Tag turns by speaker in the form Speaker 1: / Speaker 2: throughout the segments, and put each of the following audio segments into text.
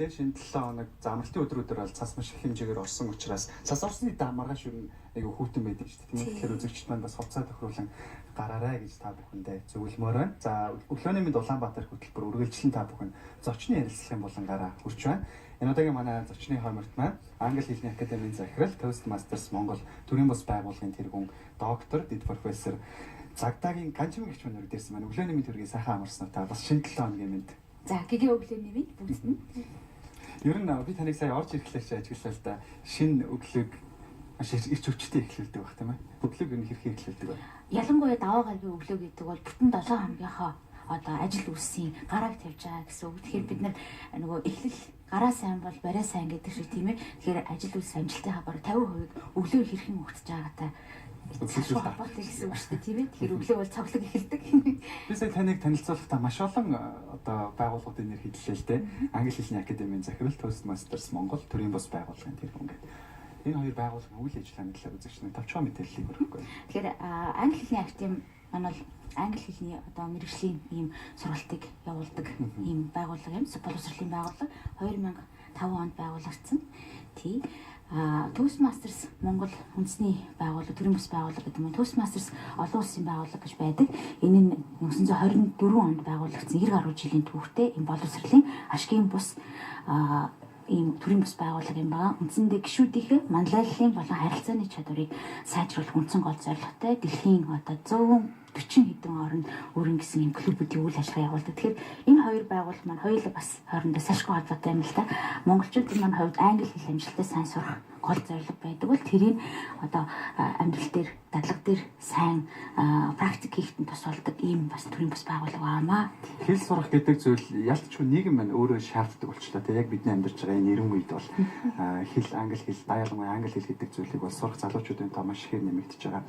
Speaker 1: хэллээ. Шинэ 7 хоног замралтын өдрүүдээр бол цас маш их хэмжээгээр орсон учраас цас орсны маргааш юу айгу хүүтэн байдаг шүү дээ. Тийм тэгэхээр үзэгчд маань бас хувцас тохируулан гараарай гэж та бүхэндээ зөвлөмөр байна. За өглөөний мэд Улаанбаатар хөтөлбөр үргэлжлэн та бүхэн зочны ярилцлагын болонгараа хүрч байна. Энэ удаагийн манай зочны хойморт маань Англи хэлний академийн захирал Toastmasters Монгол төрийн бас байгууллагын тэргүүн доктор, дэд профессор Загтагийн Ганчмын гихч өнөр дээрсэн маань өглөөний мэд төргийн сайхан амарсан та бас шинэ 7 хоногийн мэд.
Speaker 2: За гэгээ өглөөний мэд бүгд.
Speaker 1: Ер нь би таныг сая орж ирэхлээр чи ажиглалаа л да. Шинэ өглөөг маш ирч өвчтэй эхлүүлдэг байх тийм ээ. Өглөөг ер нь хэрхэн эхлүүлдэг вэ?
Speaker 2: Ялангуяа даваа гарагийн өглөө гэдэг бол бүтэн 7 хоногийнхоо одоо ажил үйлсийн гарааг тавьж байгаа гэсэн үг. Тэгэхээр бид нөгөө эхлэл гараа сайн бол барай сайн гэдэг шиг тийм ээ. Тэгэхээр ажил үйлс амжилтынхаа бараг 50% өглөө хэрхэн өгч байгаатай холбоотой гэсэн үг шүү дээ тийм ээ. Тэгэхээр өглөө бол цоглог эхэлдэг.
Speaker 1: Би сая таныг танилцуулахдаа маш олон одоо байгууллагуудын нэр хэллээ л дээ. Англи хэлний академийн захирал Toastmasters Монгол төрийн бас байгууллагын тэргүүн гэдэг. Энэ хоёр байгууллагын үйл ажиллагааны талаар үзэгчнээ товчхон мэдээллийг өргөхгүй.
Speaker 2: Тэгэхээр англи хэлний академи манай бол англи хэлний одоо мэргэжлийн ийм сургалтыг явуулдаг ийм байгууллага юм. Боловсролын байгууллага 2005 онд байгуулагдсан. Тий. Toastmasters Монгол үндэсний байгууллага, төрийн бас байгууллага гэдэг нь Toastmasters олон улсын байгууллага гэж байдаг. Энэ нь 1924 онд байгуулагдсан 90 гаруй жилийн түүхтэй энэ боловсролын ашгийн бус ийм төрийн бас байгууллага юм байна. Үндсэндээ гишүүдийн манлайллын болон харилцааны чадварыг сайжруулах үндсэн гол зорилготой дэлхийн одоо 140 хэдэн орнд өрн гэсэн юм клубүүдийн үйл ажиллагаа явуулдаг. Тэгэхээр энэ хоёр байгууллага маань хоёулаа бас хоорондоо сашгүй холбоотой юм л да. Монголчуудын маань хувьд англи хэл амжилттай сайн сурах гол зорилго байдаг бол тэрийг одоо амьдрал дээр, дадлага дээр сайн практик хийхэд тус болдог ийм бас төрийн бас байгууллага аамаа.
Speaker 1: Хэл сурах гэдэг зүйл ялцгүй нийгэм маань өөрөө шаарддаг болчлоо. Тэгээ яг бидний амьдарч байгаа энэ эрен үед бол хэл англи хэл, ялангуяа англи хэл гэдэг зүйлийг бол сурах залуучуудын тоо маш ихээр нэмэгдэж байгаа.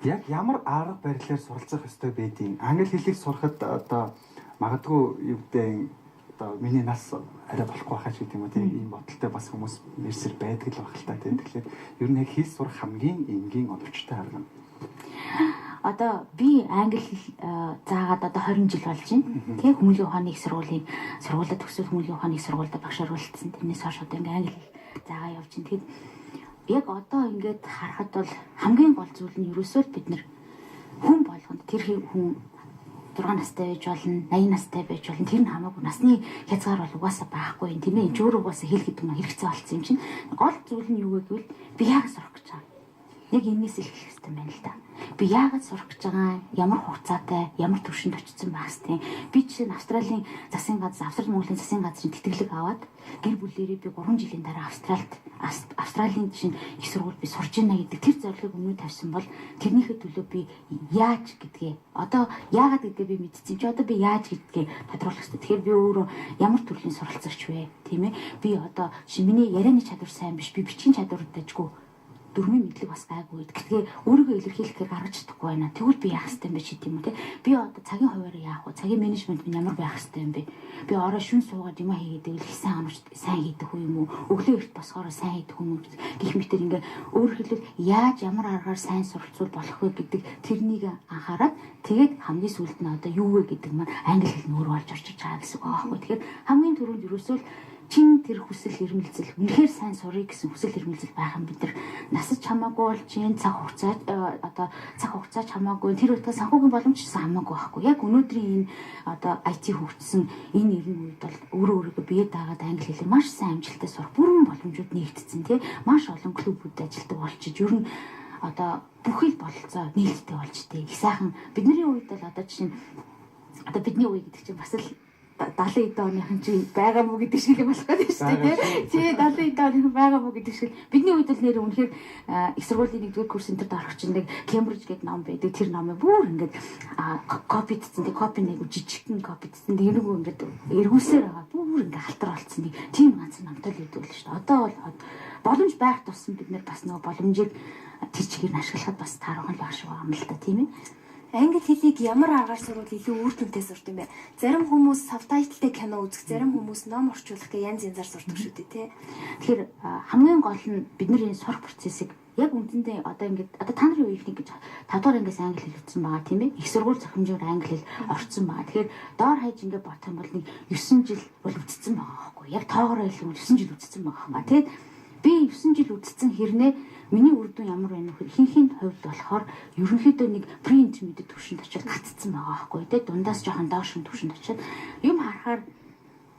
Speaker 1: Яг ямар арга барилаар суралцах ёстой байдгийг англи хэлийг сурахад одоо магадгүй юу гэдэг одоо миний нас арай болохгүй хаа ч гэдэг юм уу тийм ийм бодолтой бас хүмүүс нэрсэр байдаг л баг л та тийм. Тэгэхээр ер нь яг хэл сурах хамгийн энгийн оновчтой арга нь.
Speaker 2: Одоо би англи хэл заагаад одоо 20 жил болж байна. Тэгээ хүмүүлийн ухааны их сургуулиуд төгсөөл хүмүүлийн ухааны их сургуульд багшаар болцсон. Тэрнээс хойш одоо ингээ англи хэл заагаа явж байна. Тэгэхээр яг одоо ингээд харахад бол хамгийн гол зүйл нь ерөөсөө бид нар хүн болгонд тэр хүн 6 настай байж болно, 80 настай байж болно. Тэр нь хамаагүй насны хязгаар бол угаасаа байхгүй юм тийм ээ. Жөөр угаасаа хэл гэдэг нь хэрэгцээ болсон юм чинь. Гол зүйл нь юу вэ гэвэл би яг сурах гэж байгаа. Яг энэс эхлэх хэрэгтэй байна л да. Би яагаад сурах гэж байгаа, ямар хугацаатай, ямар төвшөнд очсон байх хэвтэй. Би чинь Австралийн засгийн газар, Австрали Монголын засгийн газрын тэтгэлэг аваад гэр бүлээрээ би 3 жилийн дараа Австралийн жишээ их сургууль би сурж ийна гэдэг тэр зорилгыг өмнө тавьсан бол тэрнийхээ төлөө би яаж гэдгээ одоо яагаад гэдгээ би мэдчихсэн чи одоо би яаж гэдгээ тодруулах хэрэгтэй. Тэгэхээр би өөрөө ямар төрлийн суралцагч вэ, тийм ээ? Би одоо миний ярианы чадвар сайн биш, би бичгийн чадвар дэжгүй дөрмийн мэдлэг бас гайгүй. Гэхдээ өөрийгөө илэрхийлэхээр гаргаж чадахгүй байна. Тэгвэл би яах ёстой юм бэ ч гэдэм үү те. Би одоо цагийн хуваараа яах вэ? Цагийн менежмент минь ямар байх ёстой юм бэ? Би орой шүн суугаад юм хийгээд ивэл их сайн амарч сайн хийдэг үү юм уу? Өглөө эрт босохоор сайн хийдэг юм уу? Гэх мэтэр ингээ өөрөөр хэлбэл яаж ямар аргаар сайн суралцвал болох вэ гэдэг тэрнийг анхаарад тэгээд хамгийн сүүлд нь одоо юу вэ гэдэг маань англи хэл нь өөр болж орж иж байгаа гэсэн үг аахгүй. Тэгэхээр хамгийн түрүүнд ерөөсөө чин тэр хүсэл эрмэлзэл үнэхээр сайн сурыг гэсэн хүсэл эрмэлзэл байх юм бид нар насаж хамаагүй бол чин цаг хугацаа хамаагүй тэр үедээ санхүүгийн боломж ч хамаагүй байхгүй. Яг өнөөдрийн энэ одоо IT хөгжсөн энэ эрен үед бол өөрөөгөө бие даагаад англи хэлээр маш сайн амжилттай сурах бүрэн боломжууд нэгдсэн тий. Маш олон клубүүд ажилтдаг болчих. Ер нь одоо бүхэл бололцоо нээлттэй болж тий. Их сайхан бидний үед бол одоо жишээ одоо бидний үе гэдэг чинь бас л 70 эд оныхан чи байгаа мó гэдэг шиг юм болох гэдэг шүү дээ тий 70 эд оныхан байгаа мó гэдэг шиг бидний үед л нэр үнэхээр их сургуулийн 1-р курс энтерд орох чинь нэг Кембриж гэдэг ном байдаг тэр номыг бүр ингээд копидцсан тий копи нэг жижигхэн копидцсан тэр нэг ингээд эргүүлсээр байгаа бүр ингээд халтар болцсон нэг тийм ганц номтой л үүдвэл шүү дээ одоо бол боломж байх тусам бид нэр бас нөгөө боломжийг тэр чигээр нь ашиглахад бас таархан л баг шиг байгаа юм л та тийм ээ.
Speaker 3: англи хэлийг ямар аргаар сурвал илүү үр дүнтэй сурд юм бэ? Зарим хүмүүс сабтайтлтай кино үзэх, зарим хүмүүс ном орчуулах гэх янз янзаар сурдаг шүү дээ, тий.
Speaker 2: Тэгэхээр хамгийн гол нь бидний энэ сурах процессыг яг үндсэндээ одоо та нарын үеийнхний гэж 5 дугаар ангиас англи хэл өгсөн байгаа тийм ээ. Их сургууль зохимжоор англи хэл орцсон байгаа. Тэгэхээр доор хаяж ингэ бодох юм бол нэг 9 жил бол үдцсэн байгаа байхгүй. Яг тоогоор хэлбэл 9 жил үдцсэн байгаа. Тэгээд би 9 жил үдцсэн хэрнээ миний үр дүн ямар байна вэ? Хинхийн хувьд болохоор ерөнхийдөө нэг pre-intermediate түвшинд очиж гаццсан байгаа байхгүй. Тэгээд дундаас жоохон доош түвшинд очиж юм харахаар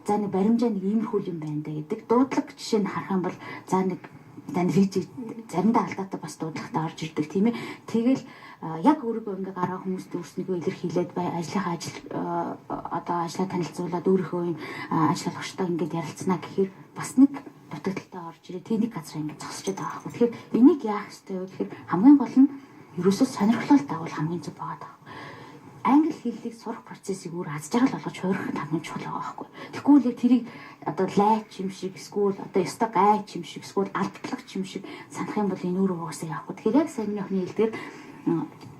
Speaker 2: за нэг баримжаа нэг иймэрхүү юм байна да гэдэг. Дуудлага жишээ нь харах юм бол за нэг рижиг заримдаа алдаатай бас дуудлагатай орж ирдэг тийм ээ. Тэгэл яг өөрийгөө ингээ гараа хүмүүст өөрснийгөө илэрхийлээд ажлынхаа ажлаа танилцуулаад өөрийнхөө юм ажиллагчтай ингээд ярилцсанаа гэхээр бас нэг дутагдaltaй орж ирээ. Тэнийг газар ингээд зогсож байгаа байхгүй. Тэгэхээр энийг яах ёстой вэ гэхээр хамгийн гол нь ерөөсөө сонирхлоо дагуул хамгийн зөв байгаа даа. Англи хэллийг сурах процессыг өөр аз жаргал болгож хуурах хамгийн чухал байгаа байхгүй. Тэгвэл яг тэрийг одоо лайч юм шиг эсвэл одоо ёстой гайч юм шиг эсвэл алдтлагч юм шиг санах юм бол энэ өөрөө угаасаа яахгүй. Тэгэхээр яг сайн минийхний хэлдгээр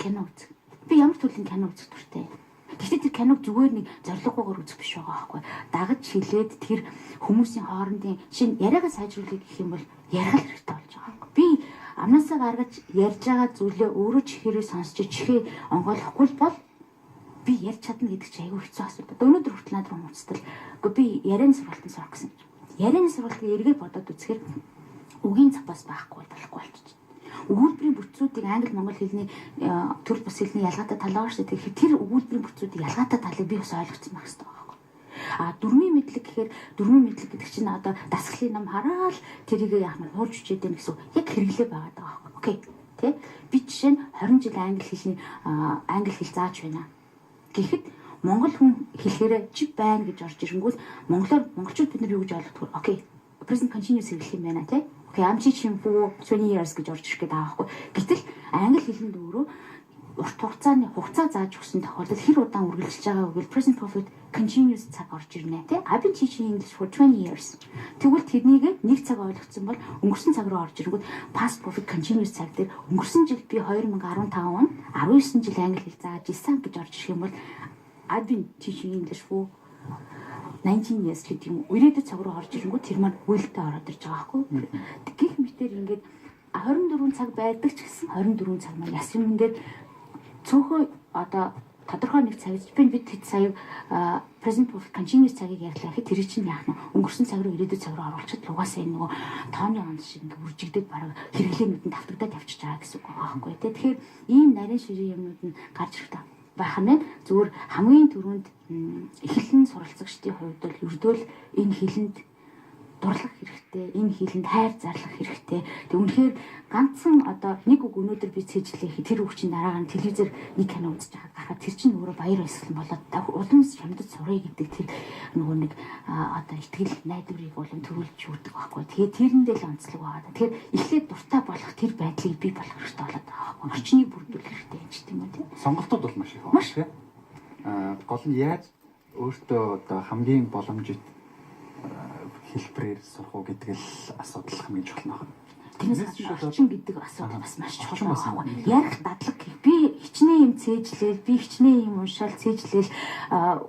Speaker 2: кино үзэх. Би ямар төрлийн кино үзэх дуртай. Гэхдээ тэр киног зүгээр нэг зориггүйгээр үзэх биш байгаа байхгүй. Дагаж хилээд тэр хүмүүсийн хоорондын шинэ яриагаа сайжруулах гэх юм бол ярих хэрэгтэй болж байгаа байхгүй. Би амнасаа гаргаж ярьж байгаа зүйлээ өөрөө чихээрээ сонсч чихээ онгойлохгүй бол би ярьж чадна гэдэг чинь айгүй хэцүү асуудал. Өнөөдөр хүртэл над руу муцтал. Гэхдээ би ярианы сургалтанд сурах гэсэн юм. Ярианы сургалтыг эргээд бодоод үзэхээр үгийн запас байхгүй болохгүй болчих. Өгүүлбэрийн бүтцүүдийг англи монгол хэлний төр бус хэлний ялгаатай талаар шүү дээ. Тэгэхээр тэр өгүүлбэрийн бүтцүүдийг ялгаатай талыг би бас ойлгоцсон байх хэрэгтэй байхгүй. Дөрмийн мэдлэг гэхээр дөрмийн мэдлэг гэдэг чинь одоо дасгалын ном хараад тэрийг яах нь хуульж үчээд байх гэсэн яг хэрэглээ байгаа даа байхгүй. Окей. Тэ? Би жишээ нь 20 жил англи хэл зааж байна. Гэхэд монгол хүн хэлэхээр чи байна гэж орж ирэнгүүт монголчууд бид нар юу гэж ойлгодог вэ? Окей. Present continuous хэлэх юм байна тий. Окей, I'm teaching for 20 years гэж орж ирэх гээд байгаа байхгүй. Гэтэл англи хэлэнд өөрөө урт хугацаа зааж өгсөн тохиолдолд хэр удаан үргэлжилж байгаа вэ? Present perfect continuous цаг орж ирнэ тий. I've been teaching English for 20 years. Тэгвэл тэрнийг нэг цаг ойлгоцсон бол өнгөрсөн цаг руу орж ирэнгүүт past perfect continuous цаг дээр өнгөрсөн жил би 2015 он 19 жил англи хэл зааж исэн гэж орж ирэх юм бол I've been teaching English for 19 years гэдэг юм. Ирээдүйд цаг руу орж ирэнгүүт тэр маань үйлдэл ороод ирж байгаа байхгүй. Гэх мэтээр ингээд 24 цаг байдаг ч гэсэн 24 цаг маань яс юм ингээд цөөхөө одоо тодорхой нэг цаг бид хэд сая present perfect continuous цагийг ярьлаа гэхэд тэр чинь яах нь өнгөрсөн цаг руу ирээдүйд цаг руу оруулчихад угаасаа энэ нөгөө тооны онц шиг ингээ үржигдээд бараг хэрэглээ нүдэнд давтагдаад явчихж байгаа гэсэн үг байгаа байхгүй тий. Тэгэхээр ийм нарийн ширээ юмнууд нь гарч ирэхтэй байх нь зүгээр хамгийн түрүүнд эхлэн суралцагчдын хувьд бол ердөө л энэ хэлэнд дурлах хэрэгтэй, энэ хэлэнд хайр зарлах хэрэгтэй. Тэг үнэхээр ганцхан одоо нэг үг өнөөдөр би цээжлээ тэр үг чинь дараа нь телевизээр нэг кино үзэж байхад гарахад тэр чинь өөрөө баяр баясгал болоод улам хямдд сурах гэдэг тэр нөгөө нэг одоо ихтгэл найдварыг улам төрүүлж өгдөг байхгүй. Тэгээд тэрэндээ л онцлог байгаа. Тэгэхээр эхлээд дуртай болох тэр байдлыг бий болгох хэрэгтэй болоод байгаа. Орчныг бүрдүүлэх хэрэгтэй юм ч тийм үү тийм.
Speaker 1: Сонголтууд бол маш их байна тийм. Гол нь яаж өөртөө одоо хамгийн боломжит хэлбэрээр сурах уу гэдэг л асуудал хамгийн чухал байна.
Speaker 2: Тэрнээс орчин гэдэг асуудал бас маш чухал байна. Ярих дадлаг гэх би хичнээн юм цээжлээл, би хичнээн юм уншаал цээжлээл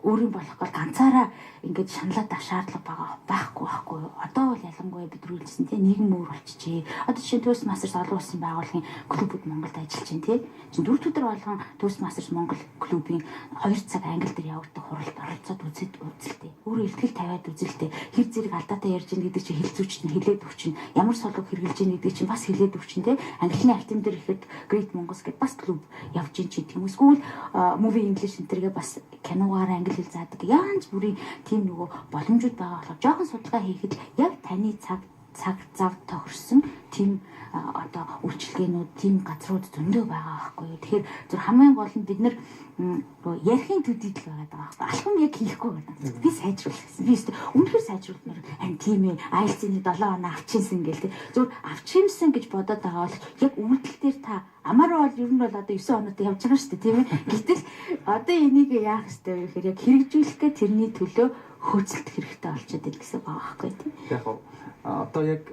Speaker 2: өөрийн болох гол ганцаараа ингээд шаналаад авах шаардлага байхгүй. Одоо бол ялангуяа бид рүүлсэн тийм нийгэм өөр болчихжээ. Одоо жишээ нь Toastmasters олон улсын байгууллагын клубуд Монголд ажиллаж байна тийм. Чин 4 өдөр болгон Toastmasters Монгол клубын 2 цаг англи дээр явагдах хуралд оролцоод үзэлтэй. Өөрөө ихтгэл тавиад үзэлтэй. Хэр зэрэг алдаатай ярьж ийн гэдэг чинь хэл зүйч нь хэлээд өгчин. Ямар солог хэрэгжилж ийн гэдэг чинь бас хэлээд өгчин тийм. Английн альтем дээр ихэд Great Mongols гэдэг бас клуб явж ийн чи тийм. Эсвэл Movie English энтергээ бас киногаар англи хэл заадаг. Янз бүрийн тийм нөгөө боломжууд байгаа болохоор жоохон судалгаа хийхэд яг таны цаг зав тохирсон тийм одоо үйлчилгээнүүд тийм газрууд зөндөө байгаа байхгүй юу. Тэгэхээр зөв хамгийн гол нь бид нар ярихын төдийд л байгаа байхгүй. Алхам яг хийхгүй байна. Би сайжруулах гэсэн. Би үнэхээр сайжруулмаар харин тийм ээ. IELTS-ийн 7 оноо авчихсан гэл тийм. Зөв авчихсан гэж бодоод байгаа бол яг үйлдэл дээр та амаараа бол ер нь бол одоо 9 оноотой явж байгаа шүү дээ тийм ээ. Гэтэл одоо энийг яах ёстой вэ гэхээр яг хэрэгжүүлэхдээ тэрний төлөө хөөцөлдөх хэрэгтэй болчиход байна гэсэн байгаа байхгүй тийм.
Speaker 1: Яг одоо яг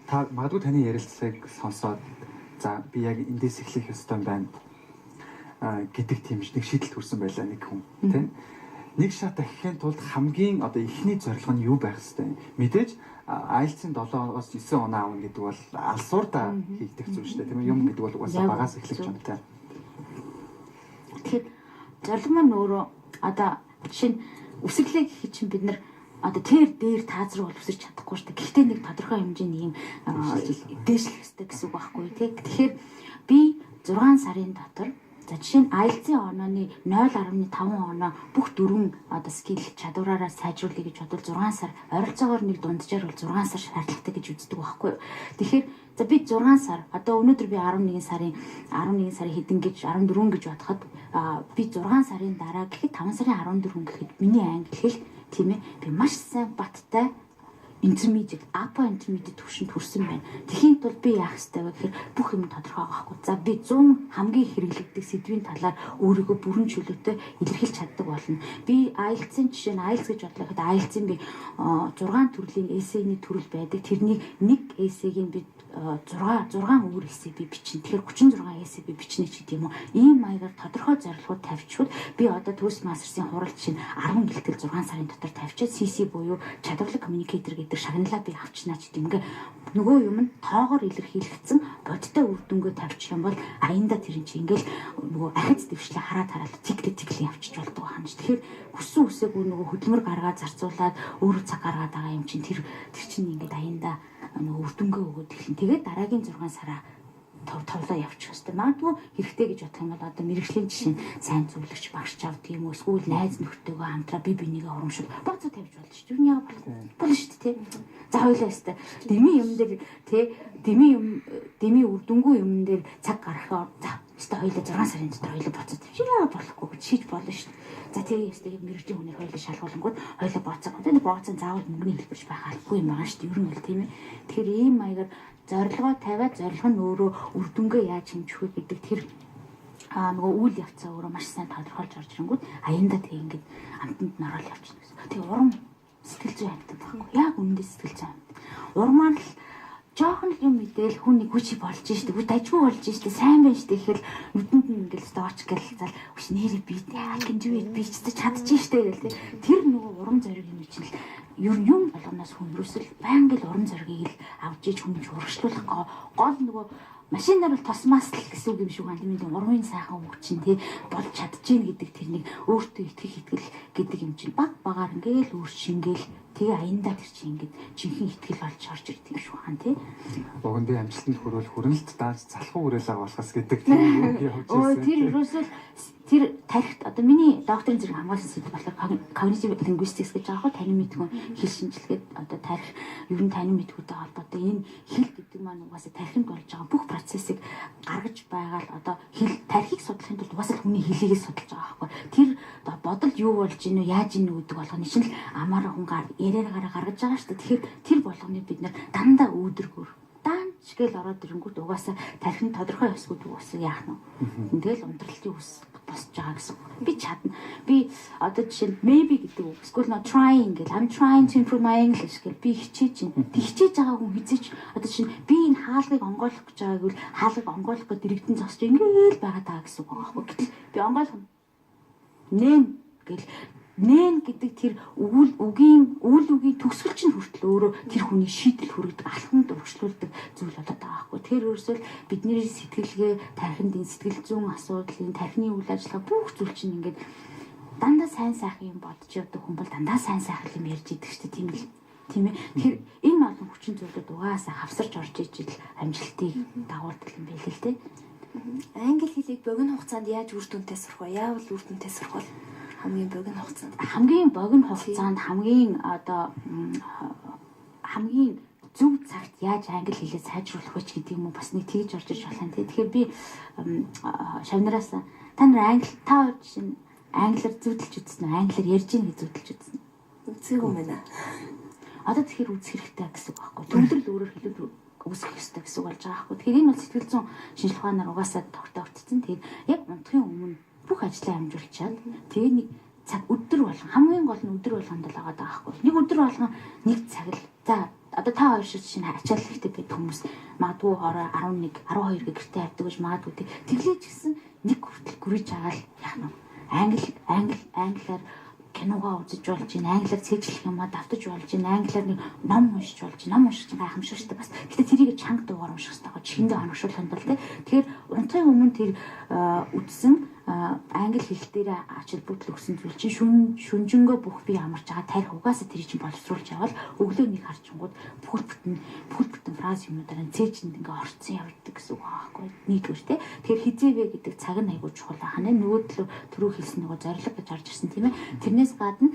Speaker 1: та магадгүй таны ярилцлагыг сонсоод за би яг эндээс эхлэх ёстой юм байна. гэдэг тийм нэг шийдэлд хүрсэн байлаа нэг хүн тийм. Нэг шат ахихын тулд хамгийн одоо ихний зорилго нь юу байх хэвээр. Мэдээж IELTS-ийн 7-оос 9 оноо аавна гэдэг бол алсуурда хийгдэх зүйл шүү дээ. Тийм юм гэдэг бол угаасаа багаас эхлэж байна тийм.
Speaker 2: Тэгэхээр зорилго маань өөрөө одоо жишээ нь үсэглээ гэхэд чинь бид нар одоо тэр дээр таазруу бол үсэрч чадахгүй шүү дээ. Гэхдээ нэг тодорхой хэмжээний юм дээшлэх хэрэгтэй гэсэн үг байхгүй тийм. Тэгэхээр би 6 сарын дотор за жишээ нь IELTS-ийн онооны 0.5 оноо бүх дөрвөн одоо скил чадвараараа сайжруулъя гэж бодвол 6 сар ойролцоогоор нэг дунджаар бол 6 сар шаардлагатай гэж үздэг байхгүй юу. Тэгэхээр за би 6 сар одоо өнөөдөр би 11 сарын хэдэн гэж 14 гэж бодоход би 6 сарын дараа гэхэд 5 сарын 14 гэхэд миний англи хэл тийм ээ би маш сайн баттай intermediate, upper intermediate түвшинд хүрсэн байна. Тэхийн тулд би яах ёстой вэ гэхээр бүх юм тодорхой байхгүй. За би 100 хамгийн хэрэглэгдэх сэдвийн талаар өөрийгөө бүрэн чөлөөтэй илэрхийлж чаддаг болно. Би IELTS-ийн жишээ нь IELTS гэж бодлоо гэхэд IELTS-ийн би 6 төрлийн essay-ний төрөл байдаг. Тэрний нэг essay-ийг би 6 өөр essay би бичнэ. Тэгэхээр 36 essay би бичнэ ч гэдэг юм уу. Ийм маягаар тодорхой зорилгууд тавьчихвал би одоо Toastmasters-ийн хурал жишээ нь 10 гэлтэл 6 сарын дотор тавьчаад CC буюу чадварлаг communicator гэдэг шагналаа би авчнаа ч гэдэг. Нөгөө юм нь тоогоор илэрхийлэгдсэн бодтой үр дүнгээ тавьчих юм бол аяндаа тэр чинь ингээл нөгөө ахиц дэвшлээ хараад тиглээ явчих болдог байна. Тэгэхээр хүссэн үсээгүй нөгөө хөдөлмөр гаргаад зарцуулаад өөрөө цаг гаргаад байгаа юм чинь тэр чинь ингээд аяндаа нөгөө үр дүнгээ өгөөд эхлэн. Тэгээд дараагийн 6 сараа товлоо явчих хэвээр. Магадгүй хэрэгтэй гэж бодох юм бол одоо мэрэгжлийн жишээ нь сайн зөвлөгч багш авдаг юм уу эсвэл найз нөхдөйгөө хамтраа бие бинийгээ урамшуул бацаа тавьж болно шүү дээ. Юу яа болно шүү дээ. За хоёлаа өстэй. Дэмий юм дээр дэмий үр дүнгүй юм дээр цаг гаргахаар за өстэй хоёлаа 6 сарын дотор хоёлаа бацаа тавьж яа болохгүй гэж хийж болно шүү дээ. За тэгээ өстэй мэрэгжлийн хүний хоёлаа шалгуулангууд хоёлаа бацаа. Тэгээд бацаа заавал мөнгөний хэлбэрч байх албагүй юм байна шүү дээ. Ер нь бол тийм ээ. Тэгэхээр ийм маягаар зорилгоо тавиад зорилго нь өөрөө үр дүнгээ яаж хэмжих вэ гэдэг тэр нөгөө үйл явцаа өөрөө маш сайн тодорхойлж орж ирэнгүүт аяндаа тэг ингээд амтанд нь ороод явчихна гэсэн. Тэгээ урам сэтгэл зүйн амьтад байхгүй. Яг үнэндээ сэтгэл зүйн амьтад. Урмаар л жоохон юм мэдээл хүний хүчи болж штэ. Үгүй дажгүй болж штэ. Сайн байна штэ гэхэл нүдэнд нь ингээд дооч гэлцэл үш нэрээ би яг гинжвээ би ч чадчихжээ штэ гэл тий. Тэр нөгөө урам зориг юм чинь л юм болгоноос хүндрүүсэл байнга л урам зоригийг л авч иж хүмүүж урагшлуулах гол нөгөө машинаар бол тосмаас л гэсэн үг юм шиг байна. Тийм урмын сайхан үг чинь тий болж чадчихээн гэдэг тэрнийг өөртөө итгэх гэдэг юм чинь багаар ингээл өөр шингээл тэгээ аяндаа тэр чинь ингээд жинхэнэ итгэл болж орж ирдэг юм шиг байна тий.
Speaker 1: Богонд амжилтанд хүрвэл хүрэлт дааж залхуу хүрээлээ болохоос гэдэг тийм үг явж байсан.
Speaker 2: Тэр ерөөсөө тэр тарихт одоо миний докторийн зэрэг хамгаалсан сэдв болохоор cognitive linguistics гэж байгаа хөө таны мэдгүн хэл шинжилгээд одоо тарих ер нь таны мэдгүйтэй холбоотой энэ хэл гэдэг маань угаасаа тарихынд болж байгаа бүх процессыг гаргаж байгаа л одоо хэл тарихыг судлахын тулд угаасаа хүний хэлийг судалж байгаа байхгүй. Тэр бодол юу болж ийнү яаж ийнү гэдэг болгоны чинь л амаараа хүн яриараараа гаргаж байгаа шүү дээ. Тэгэхээр тэр болгоныг бид нэр дандаа үүдэргөр даанч гэл ороод ирэнгүүт угаасаа тархинд тодорхой ёсгүй угаасаа яах нь. Тэгэл унтралтын үс босч байгаа гэсэн. Би чадна. Би одоо жишээ нь maybe гэдэг үг. Эсвэл no trying гэл I'm trying to improve my English гэл би хичээж байна. Тэг хичээж байгаа хүн хизээч одоо жишээ нь би энэ хаалгыг онгойлох гэж байгааг бол хаалгыг онгойлох гэж дэрэгдэн зогсож ингээл байгаа даа гэсэн үг байгаа байхгүй. Гэтэл би онгойлох нэн гэл нэн гэдэг тэр үгийн төгсгөл чинь хүртэл өөрөө тэр хүний шийдэл хүргэдэг алхамд өргөжлүүлдэг зүйл болоод байгаа байхгүй. Тэр өөрөөсөө бидний сэтгэлгээ тархинд энэ сэтгэл зүйн асуудлын тархины үйл ажиллагаа бүх зүйл чинь ингээд дандаа сайн сайхан юм бодож явдаг хүн бол дандаа сайн сайхан юм ярьж идэг шүү дээ тийм ээ. Тэгэхээр энэ олон хүчин зүйлүүд угаасаа хавсарч орж ижил амжилтыг дагуулдаг юм байл л дээ.
Speaker 3: Англи хэлийг богино хугацаанд яаж үр дүнтэй сурах вэ? Яавал үр дүнтэй сурах вэ? Хамгийн богино хугацаанд хамгийн зөв цагт яаж англи хэлээ сайжруулах вэ гэдэг юм уу бас нэг тэгж орж иж байна тий. Тэгэхээр би шавнараас та нар англиар зүтэлж үзсэн үү? Англиар ярьж ийн гэж зүтэлж үзсэн. Үзээгүй юм байна.
Speaker 2: Одоо тэгэхээр үзэх хэрэгтэй гэсэн үг байхгүй. Төвлөрөл өөрөөр хэлбэл үүсгэх ёстой гэсэн үг болж байгаа байхгүй. Тэгэхээр энэ бол сэтгэл зүйн шинжилгээ ухаанаар угаасаа тогтоогдсон. Тэгээд яг унтахын өмнө бүх ажлаа амжуулчаад тэгээд нэг цаг өдөр болгон хамгийн гол нь өдөр болгонд л байгаа даахгүй. Нэг өдөр болгон нэг цаг л за одоо та хоёр шиг чинь ачаал хэрэгтэй байдаг хүмүүс магадгүй хороо 11 12 гэртээ хардаг гэж магадгүй тэглэж гисэн нэг хүртэл гүрэж байгаа л яах нь англиар киногоо үзэж болж байна, англиар цээжлэх юмаа давтаж болж байна, англиар нэг ном уншиж болж байна, ном уншиж гайхамшиг штэ бас. Гэтэ тэрийг чанга дуугаар унших хэрэгтэй гоо чихэндээ хоногшуулах юм бол тий. Тэгэхээр унтахын өмнө тэр үдсэн англи хэл дээр ачаал бүтэл өгсөн зүйл чинь шүнжэнгөө бүх бие амарч байгаа тарих угаасаа тэр чинь боловсруулж явал өглөө нэг харчингууд бүхэл бүтэн фраз юмудаар цээжинд ингээ орцсон явдаг гэсэн үг аахгүй нийтгүүр тий. Тэгэхээр хизээвэ гэдэг цаг нь айгуу чухал ханаа нөгөө төрөө хэлсэн нөгөө зориг гэж орж ирсэн тийм ээ. Тэрнээс гадна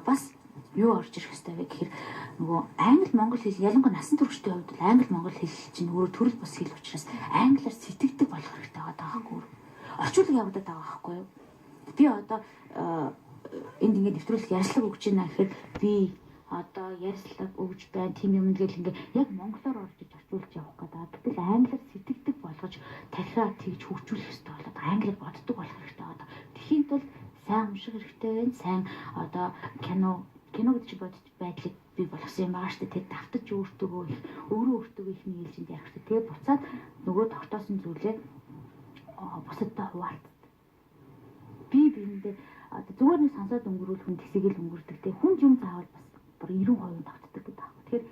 Speaker 2: бас юу орж ирэх хэрэгтэй вэ гэхээр нөгөө англи монгол хэл ялангуяа насан туршидын хувьд бол англи монгол хэл чинь өөрөө төрөл бус хэл учраас англиар сэтгэдэг болох хэрэгтэй байгаа байхгүй юу? Орчуулга явагдаад байгаа байхгүй юу? Би одоо энд ингээд нэвтрүүлэх ярьслаг өгч байна гэхээр би одоо ярьслаг өгж байна тийм юм тэгэл ингээд яг монголоор орж иж орчуулж явах гэдэг. Гэтэл англиар сэтгэдэг болгож тархиа тэгж хөгжүүлэх хэрэгтэй болоод англиар боддог болох хэрэгтэй байгаа. Тэхийн тулд сайн унших хэрэгтэй байна. Сайн одоо кино гэж бодож байдлыг би болгосон юм байгаа шүү дээ. Тэр давтаж өөртөө их нийлжинд ярих хэрэгтэй. Тэгээ буцаад нөгөө тогтоосон зүйлээ бусадтай хуваалцдаг. Би биендээ одоо зүгээр нэг сансаад өнгөрүүл хүн тэсэгээл өнгөрдөг те хүн юм заавал бас бүр 90% тогтдог гэдэг байна. Тэгэхээр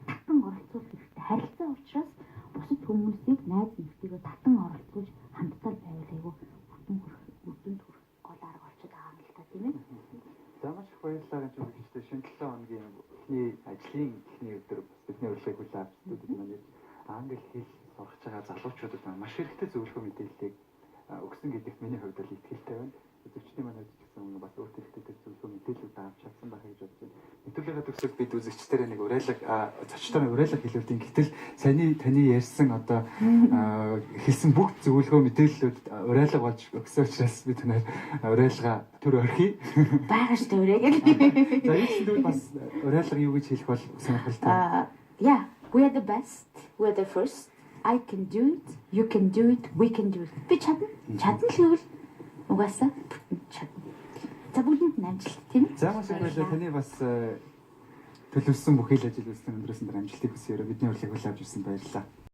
Speaker 2: татан оролцуулах хэрэгтэй. Харилцаа учраас бусад хүмүүсийг найз нөхдөйгөө татан оролцуулж хамтдаа байвал айгүй үр дүнд хүрэх гол арга болчиход байгаа юм л та тийм ээ.
Speaker 1: За маш их баярлалаа гэж үгчтэй шинэ 7 хоногийн эхний ажлын эхний өдөр бидний урилгыг хүлээн авч студид маань англи хэл сурах байгаа залуучуудад маш хэрэгтэй зөвлөгөө мэдээллийг өгсөн гэдэгт миний хувьд бол итгэлтэй байна. Үзэгчдийн маань хувьд гэсэн бас өөртөө хэрэгтэй зөвлөгөө мэдээлэлүүд авч чадсан байх гэж бодож байна. Нэвтрүүлгийн төгсөлд бид үзэгчдэрээ нэг зочдоор уриалга хэлүүлдэг. Гэтэл таны ярьсан одоо хэлсэн бүх зөвлөгөө мэдээллүүд уриалга болж өгсөн учраас би танаар уриалга төр орхий.
Speaker 2: Бага шүү дээ урайг.
Speaker 1: За энэ зүйл бас уриалга юу гэж хэлэх бол сонирхолтой.
Speaker 2: Yeah, we are the best. We are the first. I can do it. You can do it. We can do it. Би чадна. Чадна л гэвэл угаасаа чадна. За бүгдэнд нь амжилт тийм.
Speaker 1: За маш их баярлалаа. Таны бас төлөвлөсөн бүх хэл ажил үйлсийн өндрөөсөн дээр амжилтыг хүсье. Бидний урилгыг хүлээн авч ирсэн баярлалаа.